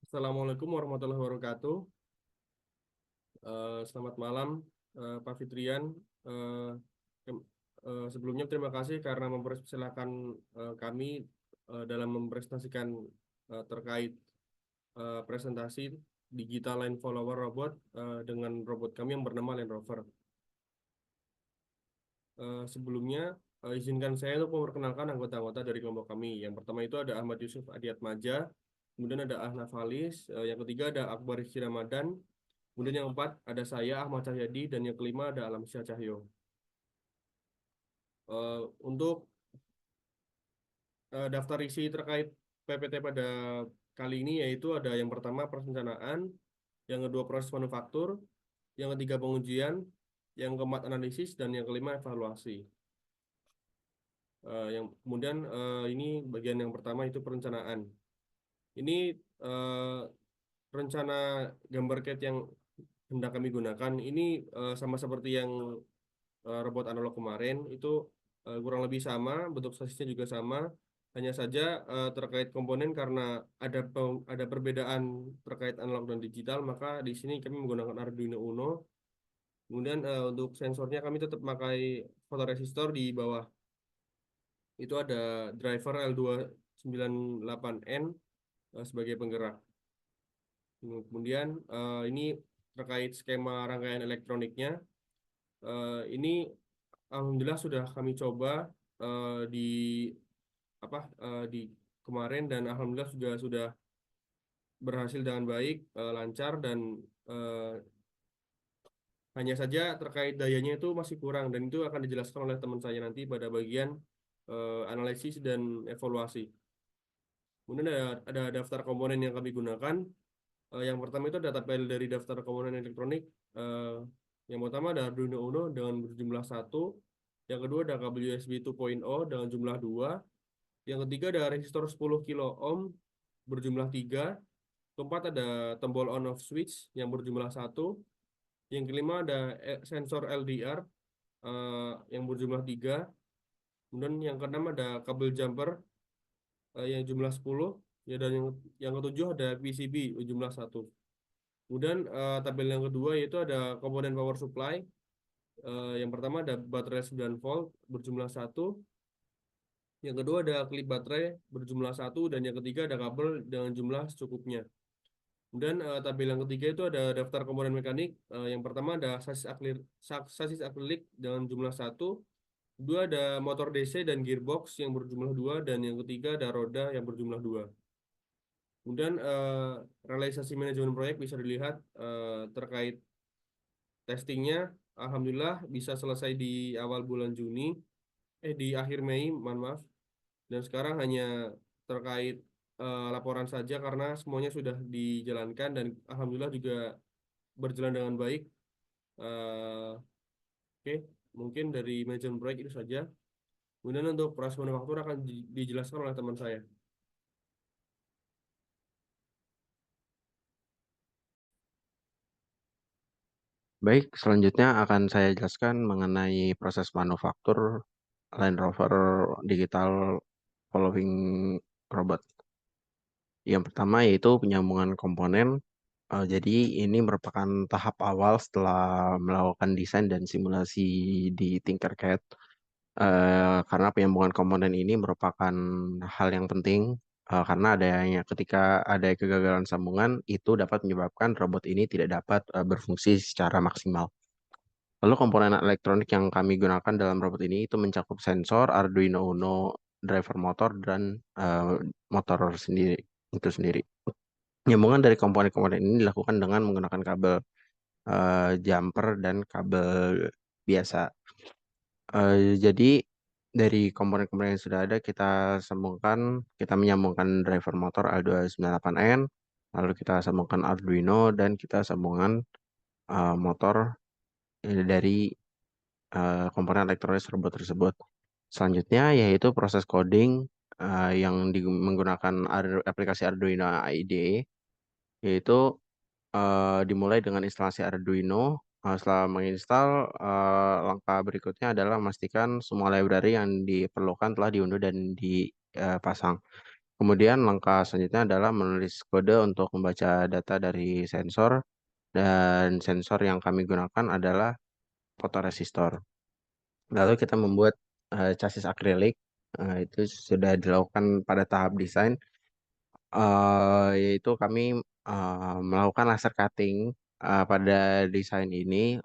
Assalamualaikum warahmatullahi wabarakatuh. Selamat malam, Pak Fitrian. Eh, kem- Sebelumnya terima kasih karena mempersilahkan kami dalam mempresentasikan terkait presentasi digital line follower robot dengan robot kami yang bernama Land Rover. Sebelumnya izinkan saya untuk memperkenalkan anggota-anggota dari kelompok kami. Yang pertama itu ada Ahmad Yusuf Adiatmaja, kemudian ada Ahnaf Halis, yang ketiga ada Akbar Rizky Ramadan. Kemudian yang keempat ada saya Ahmad Cahyadi dan yang kelima ada Alamsyah Cahyo. Untuk daftar isi terkait PPT pada kali ini yaitu ada yang pertama perencanaan, yang kedua proses manufaktur, yang ketiga pengujian, yang keempat analisis dan yang kelima evaluasi. Yang kemudian ini bagian yang pertama itu perencanaan. Ini eh, rencana gambar CAD yang hendak kami gunakan ini sama seperti yang robot analog kemarin itu kurang lebih sama, bentuk sasisnya juga sama. Hanya saja terkait komponen karena ada perbedaan terkait analog dan digital, maka di sini kami menggunakan Arduino Uno. Kemudian untuk sensornya kami tetap pakai fotoresistor di bawah. Itu ada driver L298N sebagai penggerak. Kemudian ini terkait skema rangkaian elektroniknya. Ini alhamdulillah sudah kami coba di di kemarin dan alhamdulillah sudah berhasil dengan baik, lancar dan eh, hanya saja terkait dayanya itu masih kurang dan itu akan dijelaskan oleh teman saya nanti pada bagian analisis dan evaluasi. Kemudian ada daftar komponen yang kami gunakan. Yang pertama itu data file dari daftar komponen elektronik. Eh, yang pertama ada Arduino Uno dengan berjumlah satu. Yang kedua ada kabel USB 2.0 dengan jumlah 2. Yang ketiga ada resistor 10 kilo ohm berjumlah 3. Keempat ada tombol on off switch yang berjumlah satu. Yang kelima ada sensor LDR yang berjumlah 3. Kemudian yang keenam ada kabel jumper yang jumlah 10. Ya, dan yang ketujuh ada PCB jumlah satu. Kemudian tabel yang kedua yaitu ada komponen power supply. Yang pertama ada baterai 9 volt berjumlah satu. Yang kedua ada klip baterai berjumlah satu dan yang ketiga ada kabel dengan jumlah secukupnya. Kemudian tabel yang ketiga itu ada daftar komponen mekanik. Yang pertama ada sasis akrilik dengan jumlah satu. Kedua ada motor DC dan gearbox yang berjumlah dua dan yang ketiga ada roda yang berjumlah dua. Kemudian realisasi manajemen proyek bisa dilihat terkait testingnya. Alhamdulillah bisa selesai di awal bulan Juni, di akhir Mei, mohon maaf. Dan sekarang hanya terkait laporan saja karena semuanya sudah dijalankan dan alhamdulillah juga berjalan dengan baik. Eh, oke, mungkin dari manajemen proyek itu saja. Kemudian untuk proses manufaktur akan dijelaskan oleh teman saya. Baik, selanjutnya akan saya jelaskan mengenai proses manufaktur Land Rover Digital Following Robot. Yang pertama yaitu penyambungan komponen. Jadi ini merupakan tahap awal setelah melakukan desain dan simulasi di Tinkercad. Karena penyambungan komponen ini merupakan hal yang penting karena adanya ketika ada kegagalan sambungan itu dapat menyebabkan robot ini tidak dapat berfungsi secara maksimal. Lalu komponen elektronik yang kami gunakan dalam robot ini itu mencakup sensor, Arduino Uno, driver motor, dan motor sendiri itu sendiri. Penyambungan dari komponen-komponen ini dilakukan dengan menggunakan kabel jumper dan kabel biasa. Jadi dari komponen-komponen yang sudah ada kita menyambungkan driver motor L298N, lalu kita sambungkan Arduino dan kita sambungkan motor dari komponen elektronik robot tersebut. Selanjutnya yaitu proses coding yang menggunakan aplikasi Arduino IDE, yaitu dimulai dengan instalasi Arduino. Setelah menginstal, langkah berikutnya adalah memastikan semua library yang diperlukan telah diunduh dan dipasang. Kemudian langkah selanjutnya adalah menulis kode untuk membaca data dari sensor, dan sensor yang kami gunakan adalah fotoresistor. Lalu kita membuat chassis akrilik, itu sudah dilakukan pada tahap desain, yaitu kami melakukan laser cutting pada desain ini,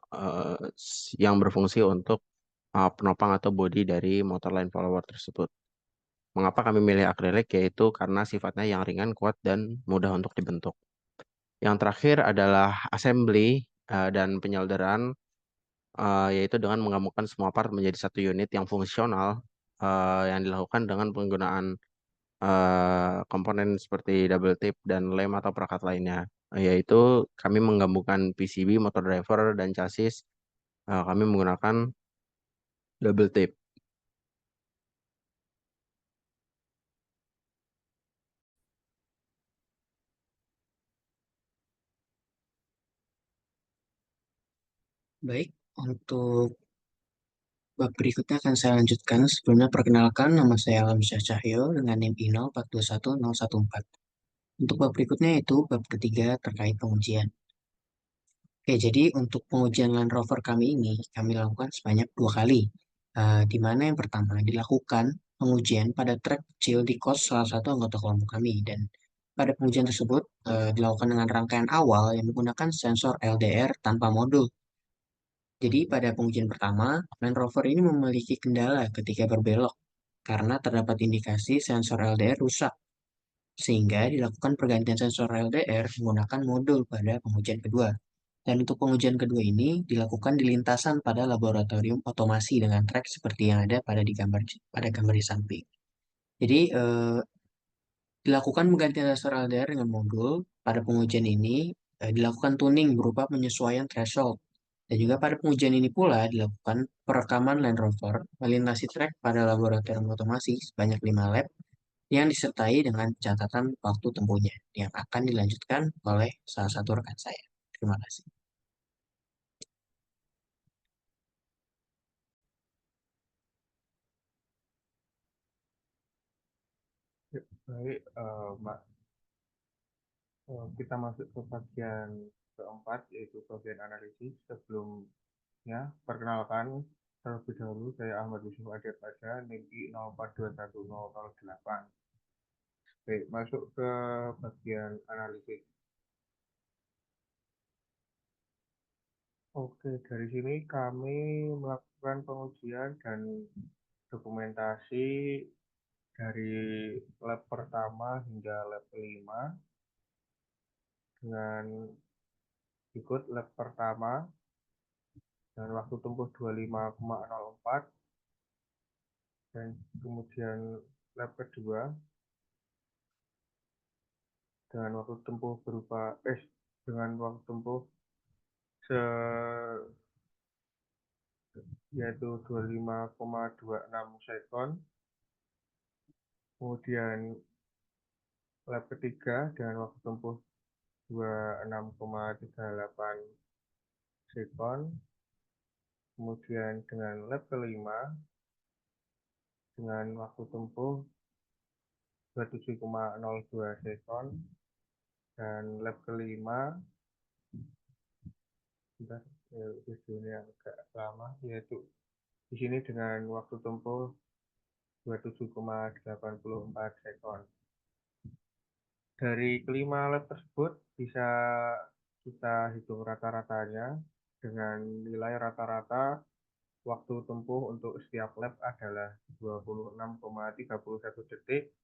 yang berfungsi untuk penopang atau bodi dari motor line follower tersebut. Mengapa kami milih akrilik? Yaitu karena sifatnya yang ringan, kuat, dan mudah untuk dibentuk. Yang terakhir adalah assembly dan penyelderan, yaitu dengan menggabungkan semua part menjadi satu unit yang fungsional, yang dilakukan dengan penggunaan komponen seperti double tip dan lem atau perangkat lainnya. Yaitu kami menggabungkan PCB, motor driver, dan chassis. Kami menggunakan double tip. Baik, untuk bab berikutnya akan saya lanjutkan. Sebelumnya perkenalkan, nama saya Alamsyah Cahyo dengan NIM I0421014. Untuk bab berikutnya yaitu bab ketiga terkait pengujian. Oke, jadi untuk pengujian Land Rover kami ini, kami lakukan sebanyak 2 kali. Di mana yang pertama dilakukan pengujian pada trek kecil di kos salah satu anggota kelompok kami. Dan pada pengujian tersebut dilakukan dengan rangkaian awal yang menggunakan sensor LDR tanpa modul. Jadi pada pengujian pertama, Land Rover ini memiliki kendala ketika berbelok karena terdapat indikasi sensor LDR rusak, sehingga dilakukan pergantian sensor LDR menggunakan modul pada pengujian kedua. Dan untuk pengujian kedua ini dilakukan di lintasan pada laboratorium otomasi dengan trek seperti yang ada pada gambar di samping. Jadi dilakukan penggantian sensor LDR dengan modul. Pada pengujian ini dilakukan tuning berupa penyesuaian threshold. Dan juga pada pengujian ini pula dilakukan perekaman Land Rover melintasi trek pada laboratorium otomasi sebanyak 5 lap yang disertai dengan catatan waktu tempuhnya yang akan dilanjutkan oleh salah satu rekan saya. Terima kasih. Ya, baik, Mbak. Kita masuk ke bagian keempat, yaitu bagian analisis. Sebelumnya, perkenalkan terlebih dahulu, saya Ahmad Yusuf Adir Pada, NIM I0421008. Baik, masuk ke bagian analisis. Oke, dari sini kami melakukan pengujian dan dokumentasi dari lab pertama hingga lab kelima dengan ikut lab pertama dengan waktu tempuh 25,04 dan kemudian lab kedua dengan waktu tempuh dengan waktu tempuh yaitu 25,26 sekon. Kemudian lab ketiga dengan waktu tempuh 26,38 sekon. Kemudian dengan lab kelima dengan waktu tempuh 27,02 sekon. Dan lab kelima videonya agak lama, yaitu di sini dengan waktu tempuh 27,84 sekon. Dari kelima lab tersebut bisa kita hitung rata-ratanya dengan nilai rata-rata waktu tempuh untuk setiap lab adalah 26,31 detik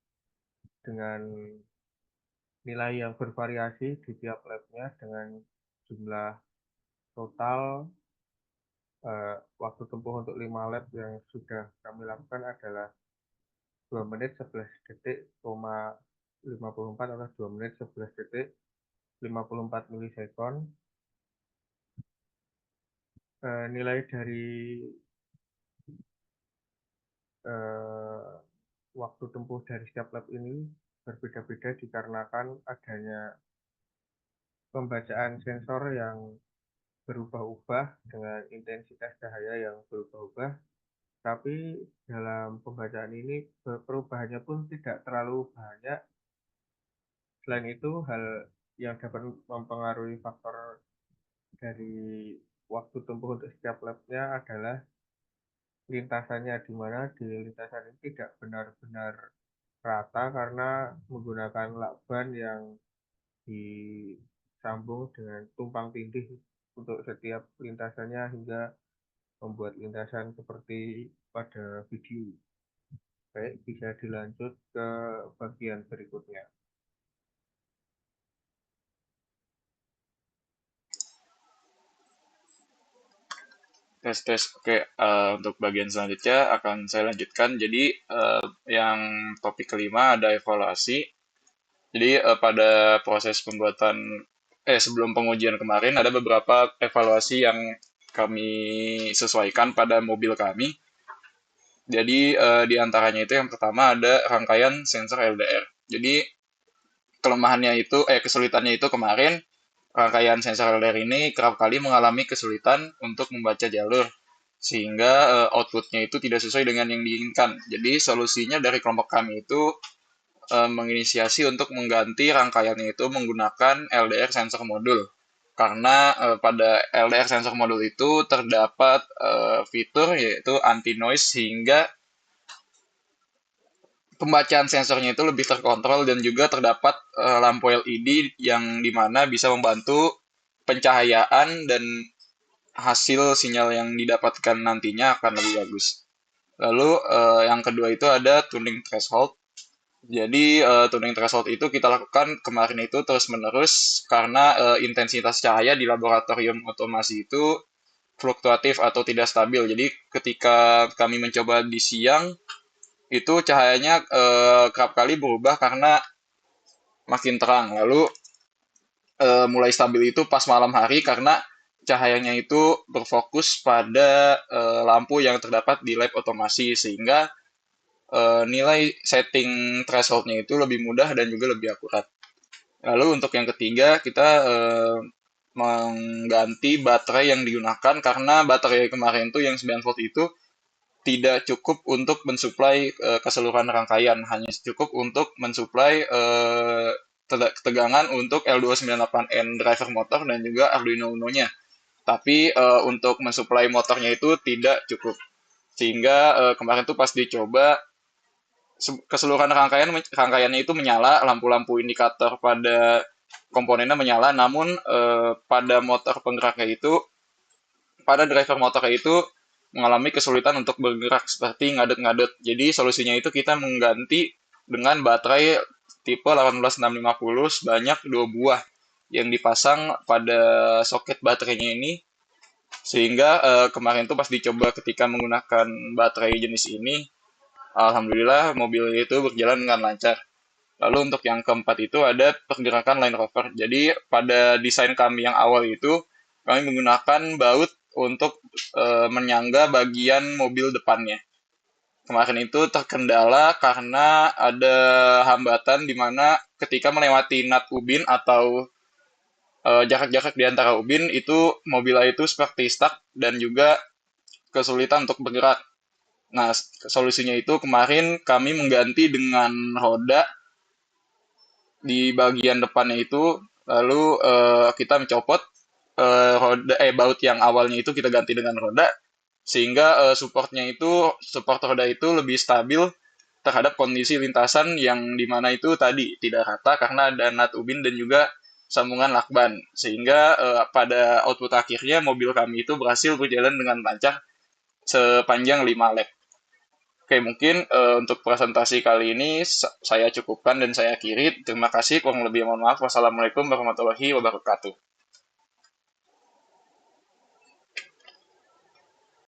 dengan nilai yang bervariasi di tiap labnya dengan jumlah total waktu tempuh untuk 5 lab yang sudah kami lakukan adalah 2 menit 11 detik, 54 atau 2 menit 11 detik 54 milisekon. Nilai dari waktu tempuh dari setiap lab ini berbeda-beda dikarenakan adanya pembacaan sensor yang berubah-ubah dengan intensitas cahaya yang berubah-ubah Tapi dalam pembacaan ini perubahannya pun tidak terlalu banyak. Selain itu, hal yang dapat mempengaruhi faktor dari waktu tempuh untuk setiap labnya adalah lintasannya, di mana di lintasan ini tidak benar-benar rata karena menggunakan lakban yang disambung dengan tumpang tindih untuk setiap lintasannya hingga membuat lintasan seperti pada video. Baik, bisa dilanjut ke bagian berikutnya. Tes. Oke, untuk bagian selanjutnya akan saya lanjutkan. Jadi, yang topik kelima ada evaluasi. Jadi, pada proses pembuatan, sebelum pengujian kemarin ada beberapa evaluasi yang kami sesuaikan pada mobil kami. Jadi, di antaranya itu yang pertama ada rangkaian sensor LDR. Jadi, kesulitannya itu kemarin rangkaian sensor LDR ini kerap kali mengalami kesulitan untuk membaca jalur sehingga outputnya itu tidak sesuai dengan yang diinginkan. Jadi solusinya dari kelompok kami itu menginisiasi untuk mengganti rangkaiannya itu menggunakan LDR sensor modul. Karena pada LDR sensor modul itu terdapat fitur yaitu anti noise sehingga pembacaan sensornya itu lebih terkontrol dan juga terdapat lampu LED yang dimana bisa membantu pencahayaan dan hasil sinyal yang didapatkan nantinya akan lebih bagus. Lalu yang kedua itu ada tuning threshold. Jadi tuning threshold itu kita lakukan kemarin itu terus-menerus karena intensitas cahaya di laboratorium otomasi itu fluktuatif atau tidak stabil. Jadi ketika kami mencoba di siang itu cahayanya kerap kali berubah karena makin terang. Lalu mulai stabil itu pas malam hari karena cahayanya itu berfokus pada lampu yang terdapat di lab otomasi sehingga nilai setting thresholdnya itu lebih mudah dan juga lebih akurat. Lalu untuk yang ketiga kita mengganti baterai yang digunakan karena baterai kemarin itu yang 9 volt itu tidak cukup untuk mensuplai keseluruhan rangkaian, hanya cukup untuk mensuplai ketegangan untuk L298N driver motor dan juga Arduino Uno-nya. Tapi untuk mensuplai motornya itu tidak cukup. Sehingga kemarin tuh pas dicoba keseluruhan rangkaiannya itu menyala, lampu-lampu indikator pada komponennya menyala, namun pada motor penggeraknya itu pada driver motornya itu mengalami kesulitan untuk bergerak seperti ngadet-ngadet. Jadi solusinya itu kita mengganti dengan baterai tipe 18650 sebanyak 2 buah yang dipasang pada soket baterainya ini sehingga kemarin tuh pas dicoba ketika menggunakan baterai jenis ini alhamdulillah mobil itu berjalan dengan lancar. Lalu untuk yang keempat itu ada pergerakan Land Rover. Jadi pada desain kami yang awal itu kami menggunakan baut untuk menyangga bagian mobil depannya. Kemarin itu terkendala karena ada hambatan di mana ketika melewati nut ubin atau jarak-jarak di antara ubin itu mobilnya itu seperti stuck dan juga kesulitan untuk bergerak. Nah, solusinya itu kemarin kami mengganti dengan roda di bagian depannya itu, lalu kita mencopot baut yang awalnya itu kita ganti dengan roda, sehingga support roda itu lebih stabil terhadap kondisi lintasan yang dimana itu tadi tidak rata karena ada nut ubin dan juga sambungan lakban, sehingga pada output akhirnya mobil kami itu berhasil berjalan dengan lancar sepanjang 5 lap. Oke, mungkin untuk presentasi kali ini saya cukupkan dan saya akhiri. Terima kasih, kurang lebih mohon maaf. Wassalamualaikum warahmatullahi wabarakatuh.